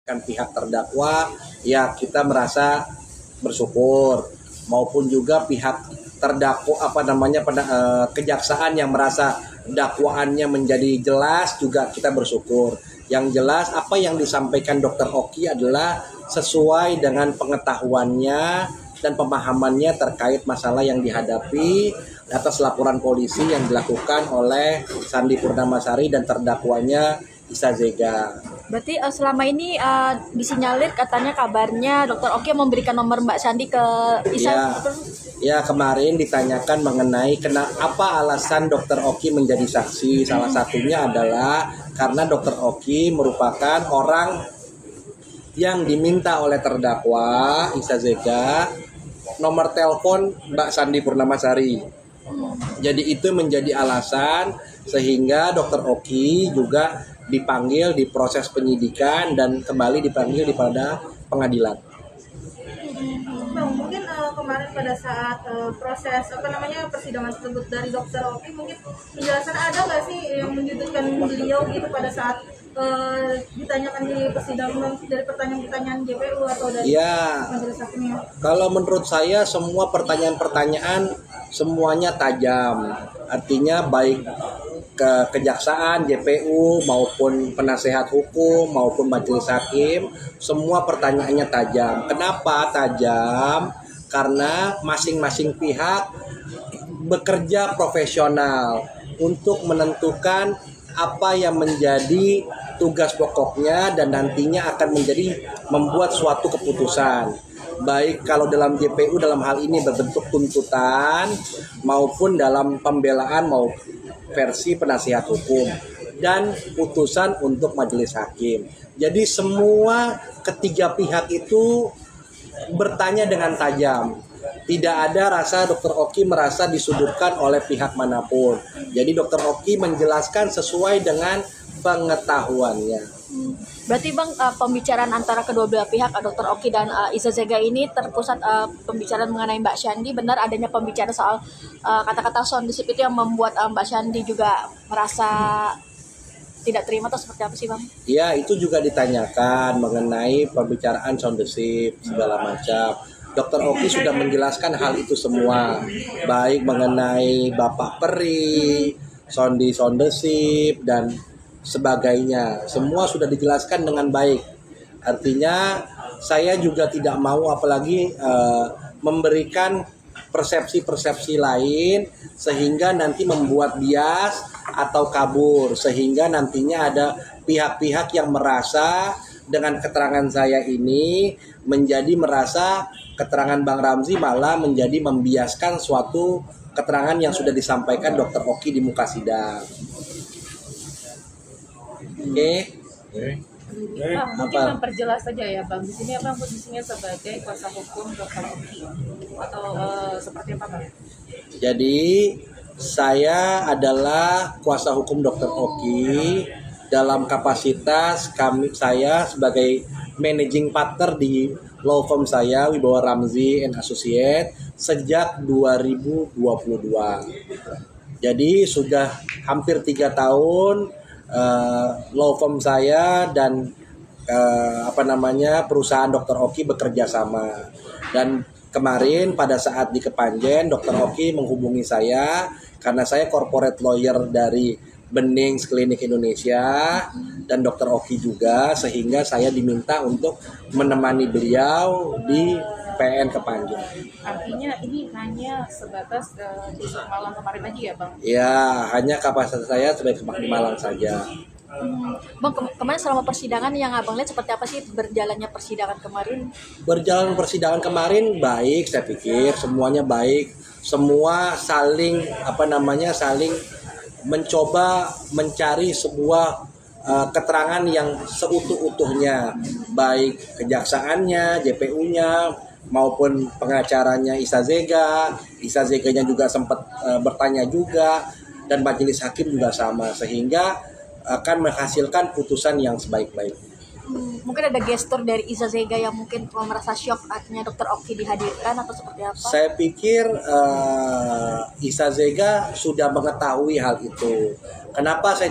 Kan pihak terdakwa ya kita merasa bersyukur, maupun juga pihak terdakwa kejaksaan yang merasa dakwaannya menjadi jelas juga kita bersyukur. Yang jelas apa yang disampaikan Dr. Oki adalah sesuai dengan pengetahuannya dan pemahamannya terkait masalah yang dihadapi atas laporan polisi yang dilakukan oleh Sandi Purnamasari dan terdakwanya Isa Zega. Berarti selama ini disinyalir katanya kabarnya Dr. Oki memberikan nomor Mbak Sandi ke Isa. Ya, kemarin ditanyakan mengenai apa alasan Dr. Oki menjadi saksi. Salah satunya adalah karena Dr. Oki merupakan orang yang diminta oleh terdakwa Isa Zega nomor telepon Mbak Sandi Purnamasari. Jadi itu menjadi alasan sehingga Dr. Oki juga dipanggil di proses penyidikan dan kembali dipanggil pada pengadilan. Bang, mungkin kemarin pada saat proses persidangan tersebut dari Dr. Oki, mungkin penjelasan ada nggak sih yang menyudutkan beliau gitu pada saat ditanyakan di persidangan dari pertanyaan-pertanyaan JPU atau dari majelis hakimnya? Kalau menurut saya semua pertanyaan-pertanyaan semuanya tajam, artinya baik kejaksaan, JPU maupun penasehat hukum maupun majelis hakim, semua pertanyaannya tajam. Kenapa tajam? Karena masing-masing pihak bekerja profesional untuk menentukan apa yang menjadi tugas pokoknya dan nantinya akan membuat suatu keputusan. Baik kalau dalam JPU dalam hal ini berbentuk tuntutan maupun dalam pembelaan versi penasihat hukum dan putusan untuk majelis hakim. Jadi semua ketiga pihak itu bertanya dengan tajam. Tidak ada rasa Dr. Oki merasa disudutkan oleh pihak manapun. Jadi Dr. Oki menjelaskan sesuai dengan pengetahuannya. Berarti Bang, pembicaraan antara kedua belah pihak Dr. Oki dan Isa Zega ini terpusat pembicaraan mengenai Mbak Sandi. Benar adanya pembicaraan soal kata-kata soundship itu yang membuat Mbak Sandi juga merasa tidak terima atau seperti apa sih Bang? Ya, itu juga ditanyakan mengenai pembicaraan soundship segala macam. Dr. Oki sudah menjelaskan hal itu semua, baik mengenai Bapak Peri, soundship dan sebagainya. Semua sudah dijelaskan dengan baik. Artinya saya juga tidak mau apalagi memberikan persepsi-persepsi lain sehingga nanti membuat bias atau kabur, sehingga nantinya ada pihak-pihak yang merasa dengan keterangan saya ini merasa keterangan Bang Ramzi malah menjadi membiaskan suatu keterangan yang sudah disampaikan Dr. Oki di muka sidang. Oke. Mungkin memperjelas saja ya Bang, di sini apa posisinya sebagai kuasa hukum Dr. Oki atau seperti apa Bang? Jadi saya adalah kuasa hukum Dr. Oki dalam kapasitas saya sebagai managing partner di law firm saya Wibawa Ramzi and Associate sejak 2022. Jadi sudah hampir 3 tahun law firm saya dan perusahaan Dr. Oki bekerja sama. Dan kemarin pada saat di Kepanjen Dr. Oki menghubungi saya karena saya corporate lawyer dari Benings Klinik Indonesia dan Dr. Oki juga, sehingga saya diminta untuk menemani beliau di PN Kepanjen. Artinya ini hanya sebatas di Malang kemarin aja ya Bang? Ya, hanya kapasitas saya sebagai di Malang saja. Bang, kemarin selama persidangan yang Abang lihat seperti apa sih berjalannya persidangan kemarin? Berjalan persidangan kemarin baik, saya pikir semuanya baik. Semua saling mencoba mencari sebuah keterangan yang seutuh-utuhnya, baik kejaksaannya, JPU-nya maupun pengacaranya Isa Zega. Isa Zeganya juga sempat bertanya juga, dan majelis hakim juga sama, sehingga akan menghasilkan putusan yang sebaik-baiknya. Mungkin ada gestur dari Isa Zega yang mungkin merasa shock artinya Dr. Oki dihadirkan atau seperti apa? Saya pikir Isa Zega sudah mengetahui hal itu. Kenapa saya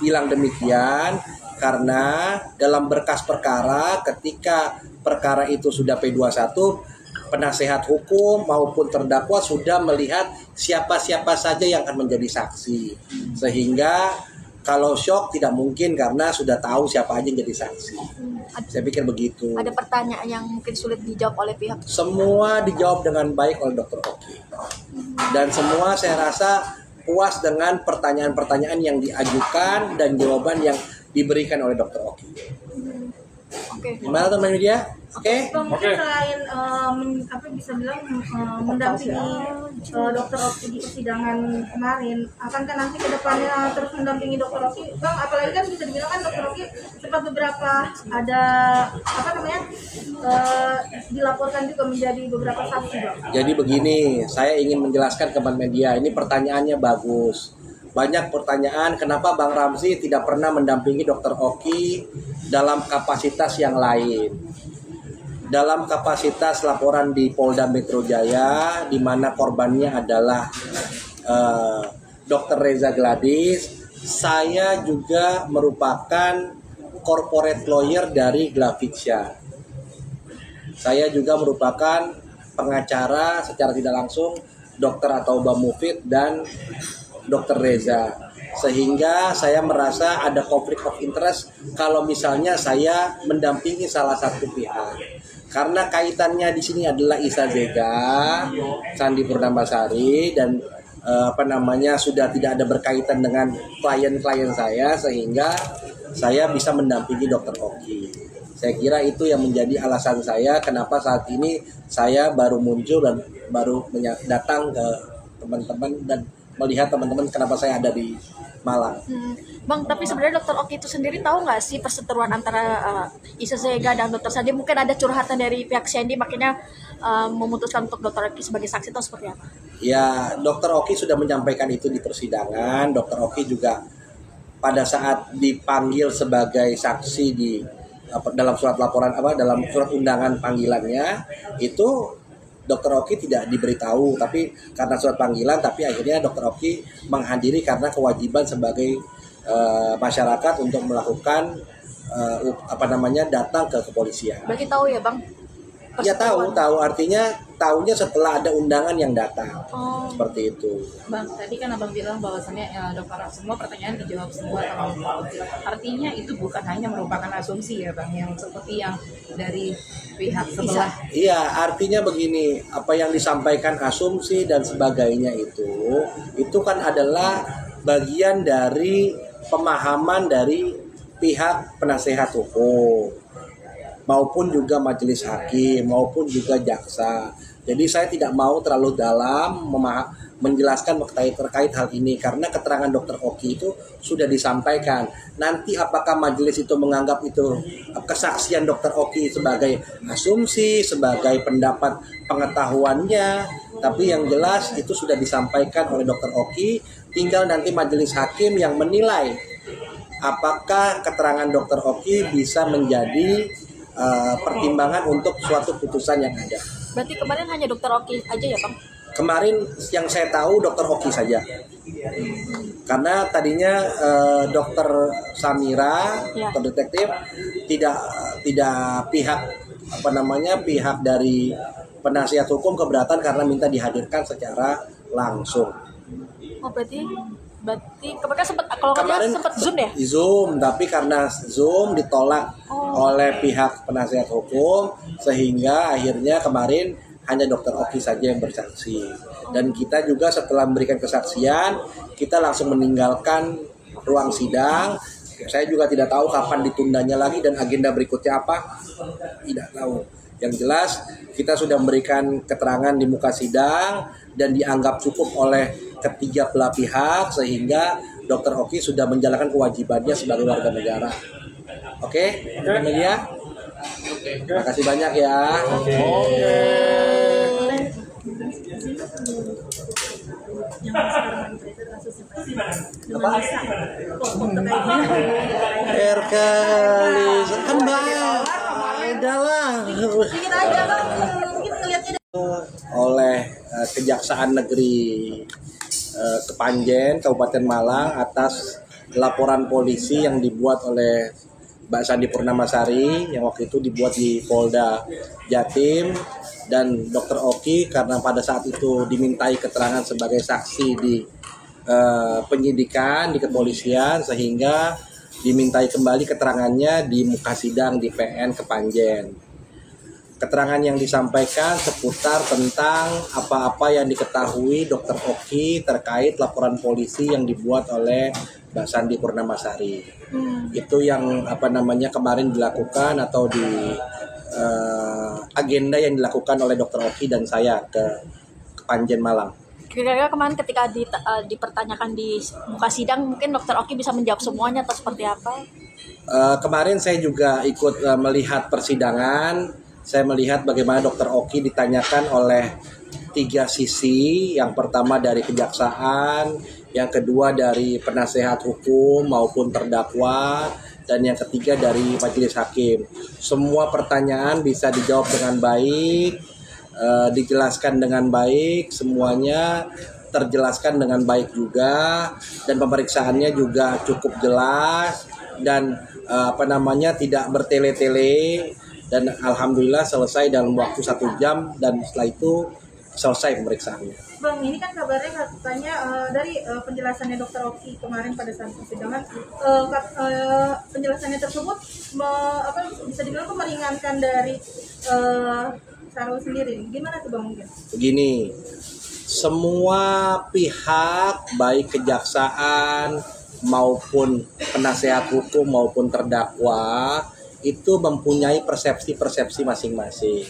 bilang demikian? Karena dalam berkas perkara, ketika perkara itu sudah P21, penasehat hukum maupun terdakwa sudah melihat siapa-siapa saja yang akan menjadi saksi. Sehingga kalau syok tidak mungkin karena sudah tahu siapa aja yang jadi saksi. Saya pikir begitu. Ada pertanyaan yang mungkin sulit dijawab oleh pihak. Semua dijawab dengan baik oleh Dr. Oki. Dan semua saya rasa puas dengan pertanyaan-pertanyaan yang diajukan dan jawaban yang diberikan oleh Dr. Oki. Oke. Gimana teman media? Oke? Bang, mungkin selain apa bisa bilang mendampingi Dokter Oki di persidangan kemarin, akankah nanti ke depannya terus mendampingi Dokter Oki? Bang, apalagi kan bisa dibilang kan Dokter Oki sempat beberapa ada apa namanya dilaporkan juga menjadi beberapa saksi, Bang. Jadi begini, saya ingin menjelaskan ke teman media, ini pertanyaannya bagus. Banyak pertanyaan, kenapa Bang Ramzi tidak pernah mendampingi Dr. Oki dalam kapasitas yang lain. Dalam kapasitas laporan di Polda Metro Jaya, di mana korbannya adalah Dr. Reza Gladys, saya juga merupakan corporate lawyer dari Glavitsya. Saya juga merupakan pengacara secara tidak langsung Dr. Atauba Mufid dan Dr. Reza, sehingga saya merasa ada konflik of interest kalau misalnya saya mendampingi salah satu pihak, karena kaitannya di sini adalah Isa Zega, Sandi Purnamasari, dan sudah tidak ada berkaitan dengan klien-klien saya, sehingga saya bisa mendampingi Dr. Oki. Saya kira itu yang menjadi alasan saya kenapa saat ini saya baru muncul dan baru datang ke teman-teman dan melihat teman-teman kenapa saya ada di Malang. Bang, tapi sebenarnya Dr. Oki itu sendiri tahu nggak sih perseteruan antara Isa Zega dan Dr. Sandi? Mungkin ada curhatan dari pihak Sandi makanya memutuskan untuk Dr. Oki sebagai saksi atau seperti apa? Ya, Dr. Oki sudah menyampaikan itu di persidangan. Dr. Oki juga pada saat dipanggil sebagai saksi dalam surat laporan dalam surat undangan panggilannya itu Dr. Oki tidak diberitahu, tapi karena surat panggilan, tapi akhirnya Dr. Oki menghadiri karena kewajiban sebagai masyarakat untuk melakukan datang ke kepolisian. Berarti tahu ya, Bang? Ya tahu artinya tahunya setelah ada undangan yang datang. Oh. Seperti itu. Bang, tadi kan Abang bilang bahwasannya dokter semua pertanyaan dijawab semua sama Bang. Artinya itu bukan hanya merupakan asumsi ya Bang, yang seperti yang dari pihak sebelah. Iya, artinya begini, apa yang disampaikan asumsi dan sebagainya itu kan adalah bagian dari pemahaman dari pihak penasehat hukum maupun juga majelis hakim maupun juga jaksa. Jadi saya tidak mau terlalu dalam menjelaskan terkait hal ini karena keterangan Dr. Oki itu sudah disampaikan. Nanti apakah majelis itu menganggap itu kesaksian Dr. Oki sebagai asumsi, sebagai pendapat pengetahuannya, tapi yang jelas itu sudah disampaikan oleh Dr. Oki, tinggal nanti majelis hakim yang menilai apakah keterangan Dr. Oki bisa menjadi pertimbangan untuk suatu putusan yang ada. Berarti kemarin hanya Dr. Oki aja ya, Bang? Kemarin yang saya tahu Dr. Oki saja. Karena tadinya Dr. Samira, ya, Dr. Detektif tidak pihak pihak dari penasihat hukum keberatan karena minta dihadirkan secara langsung. Oh, berarti kemarin sempat Zoom ya? Zoom, tapi karena Zoom ditolak oleh pihak penasihat hukum sehingga akhirnya kemarin hanya Dr. Oki saja yang bersaksi. Dan kita juga setelah memberikan kesaksian, kita langsung meninggalkan ruang sidang. Saya juga tidak tahu kapan ditundanya lagi dan agenda berikutnya apa. Tidak tahu. Yang jelas kita sudah memberikan keterangan di muka sidang dan dianggap cukup oleh ketiga belah pihak sehingga Dr. Oki sudah menjalankan kewajibannya sebagai warga negara. Oke, media. Terima kasih banyak ya. RK Liza adalah oleh Kejaksaan Negeri Kepanjen Kabupaten Malang atas laporan polisi yang dibuat oleh Mbak Sandi Purnamasari yang waktu itu dibuat di Polda Jatim, dan Dr. Oki karena pada saat itu dimintai keterangan sebagai saksi di penyidikan di kepolisian, sehingga dimintai kembali keterangannya di muka sidang di PN Kepanjen. Keterangan yang disampaikan seputar tentang apa-apa yang diketahui Dr. Oki terkait laporan polisi yang dibuat oleh Mbak Sandi Purnamasari. Itu yang kemarin dilakukan atau di agenda yang dilakukan oleh Dr. Oki dan saya ke Kepanjen Malang. Kira-kira kemarin ketika dipertanyakan di muka sidang, mungkin Dr. Oki bisa menjawab semuanya atau seperti apa? Kemarin saya juga ikut melihat persidangan. Saya melihat bagaimana Dr. Oki ditanyakan oleh 3 sisi. Yang pertama dari kejaksaan, yang kedua dari penasehat hukum maupun terdakwa, dan yang ketiga dari majelis hakim. Semua pertanyaan bisa dijawab dengan baik, dijelaskan dengan baik, semuanya terjelaskan dengan baik juga, dan pemeriksaannya juga cukup jelas dan tidak bertele-tele, dan alhamdulillah selesai dalam waktu 1 jam, dan setelah itu selesai pemeriksaannya. Bang, ini kan kabarnya katanya dari penjelasannya Dr. Oki kemarin pada saat persidangan, penjelasannya tersebut bisa dibilang meringankan dari Sarul sendiri. Gimana tuh Bang mungkin? Begini, semua pihak baik kejaksaan maupun penasehat hukum maupun terdakwa itu mempunyai persepsi-persepsi masing-masing.